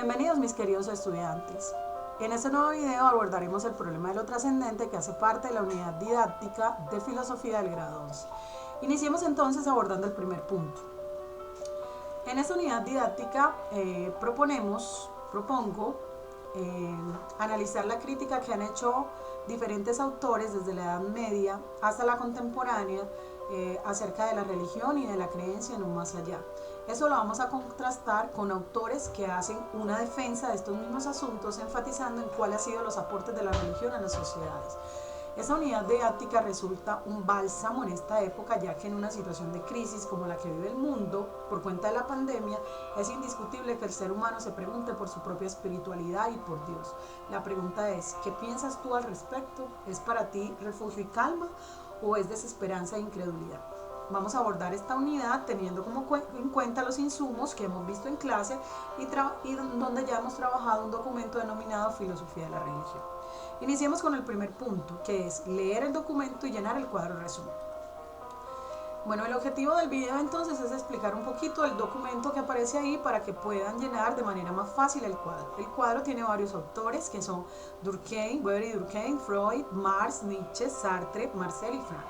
Bienvenidos mis queridos estudiantes. En este nuevo video abordaremos el problema de lo trascendente que hace parte de la unidad didáctica de filosofía del grado 11. Iniciemos entonces abordando el primer punto. En esta unidad didáctica propongo analizar la crítica que han hecho diferentes autores desde la Edad Media hasta la contemporánea acerca de la religión y de la creencia en un más allá. Eso lo vamos a contrastar con autores que hacen una defensa de estos mismos asuntos, enfatizando en cuáles han sido los aportes de la religión a las sociedades. Esta unidad didáctica resulta un bálsamo en esta época, ya que en una situación de crisis como la que vive el mundo por cuenta de la pandemia, es indiscutible que el ser humano se pregunte por su propia espiritualidad y por Dios. La pregunta es, ¿qué piensas tú al respecto? ¿Es para ti refugio y calma o es desesperanza e incredulidad? Vamos a abordar esta unidad teniendo en cuenta los insumos que hemos visto en clase y donde ya hemos trabajado un documento denominado Filosofía de la Religión. Iniciemos con el primer punto, que es leer el documento y llenar el cuadro resumen. Bueno, el objetivo del video entonces es explicar un poquito el documento que aparece ahí para que puedan llenar de manera más fácil el cuadro. El cuadro tiene varios autores que son Durkheim, Weber y Durkheim, Freud, Marx, Nietzsche, Sartre, Marcel y Frank.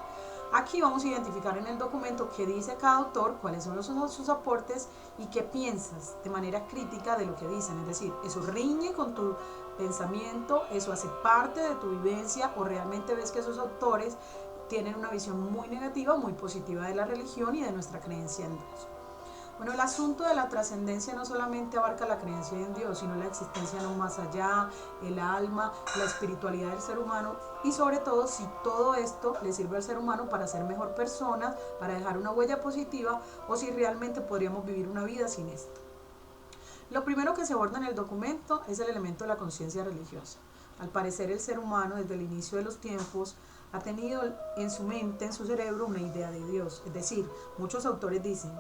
Aquí vamos a identificar en el documento qué dice cada autor, cuáles son sus aportes y qué piensas de manera crítica de lo que dicen. Es decir, eso riñe con tu pensamiento, eso hace parte de tu vivencia o realmente ves que esos autores tienen una visión muy negativa o muy positiva de la religión y de nuestra creencia en Dios. Bueno, el asunto de la trascendencia no solamente abarca la creencia en Dios, sino la existencia en un más allá, el alma, la espiritualidad del ser humano y sobre todo si todo esto le sirve al ser humano para ser mejor persona, para dejar una huella positiva o si realmente podríamos vivir una vida sin esto. Lo primero que se aborda en el documento es el elemento de la conciencia religiosa. Al parecer el ser humano desde el inicio de los tiempos ha tenido en su mente, en su cerebro, una idea de Dios. Es decir, muchos autores dicen,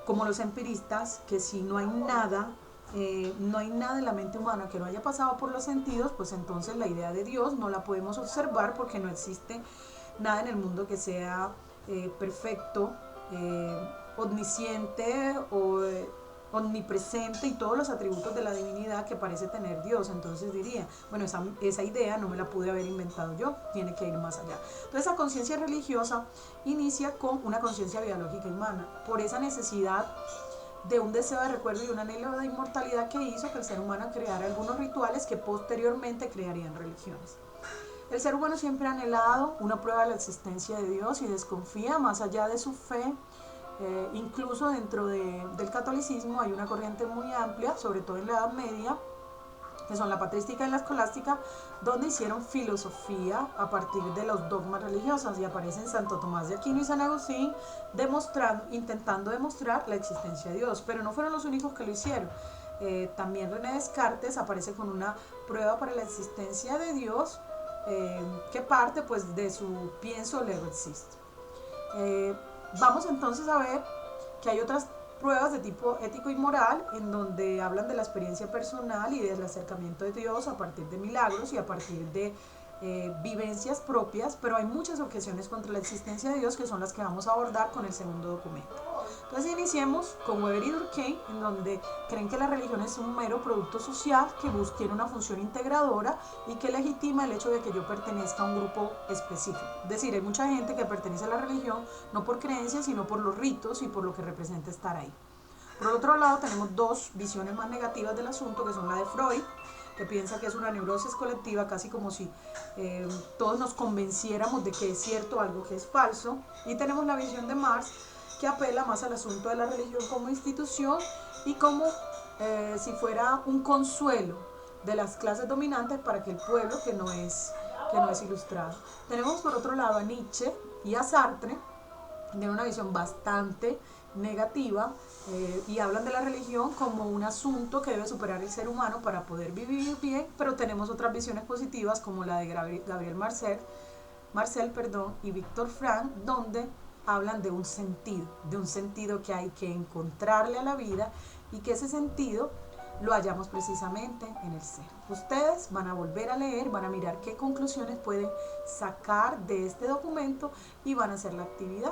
como los empiristas, que si no hay nada en la mente humana que no haya pasado por los sentidos, pues entonces la idea de Dios no la podemos observar porque no existe nada en el mundo que sea perfecto, omnisciente o omnipresente y todos los atributos de la divinidad que parece tener Dios. Entonces diría, bueno, esa idea no me la pude haber inventado yo, tiene que ir más allá. Entonces la conciencia religiosa inicia con una conciencia biológica humana, por esa necesidad de un deseo de recuerdo y un anhelo de inmortalidad que hizo que el ser humano creara algunos rituales que posteriormente crearían religiones. El ser humano siempre ha anhelado una prueba de la existencia de Dios y desconfía más allá de su fe. Incluso dentro del catolicismo hay una corriente muy amplia, sobre todo en la Edad Media, que son la patrística y la escolástica, donde hicieron filosofía a partir de los dogmas religiosos y aparecen Santo Tomás de Aquino y San Agustín intentando demostrar la existencia de Dios, pero no fueron los únicos que lo hicieron. También René Descartes aparece con una prueba para la existencia de Dios que parte pues de su pienso luego existo. Vamos entonces a ver que hay otras pruebas de tipo ético y moral en donde hablan de la experiencia personal y del acercamiento de Dios a partir de milagros y a partir de vivencias propias, pero hay muchas objeciones contra la existencia de Dios que son las que vamos a abordar con el segundo documento. Entonces iniciemos con Weber y Durkheim, en donde creen que la religión es un mero producto social que tiene una función integradora y que legitima el hecho de que yo pertenezca a un grupo específico. Es decir, hay mucha gente que pertenece a la religión no por creencias, sino por los ritos y por lo que representa estar ahí. Por otro lado, tenemos dos visiones más negativas del asunto, que son la de Freud, que piensa que es una neurosis colectiva, casi como si todos nos convenciéramos de que es cierto algo que es falso. Y tenemos la visión de Marx, que apela más al asunto de la religión como institución y como si fuera un consuelo de las clases dominantes para que el pueblo que no es ilustrado. Tenemos por otro lado a Nietzsche y a Sartre, de una visión bastante negativa y hablan de la religión como un asunto que debe superar el ser humano para poder vivir bien, pero tenemos otras visiones positivas como la de Gabriel Marcel y Víctor Frank, donde hablan de un sentido que hay que encontrarle a la vida y que ese sentido lo hallamos precisamente en el ser. Ustedes van a volver a leer, van a mirar qué conclusiones pueden sacar de este documento y van a hacer la actividad.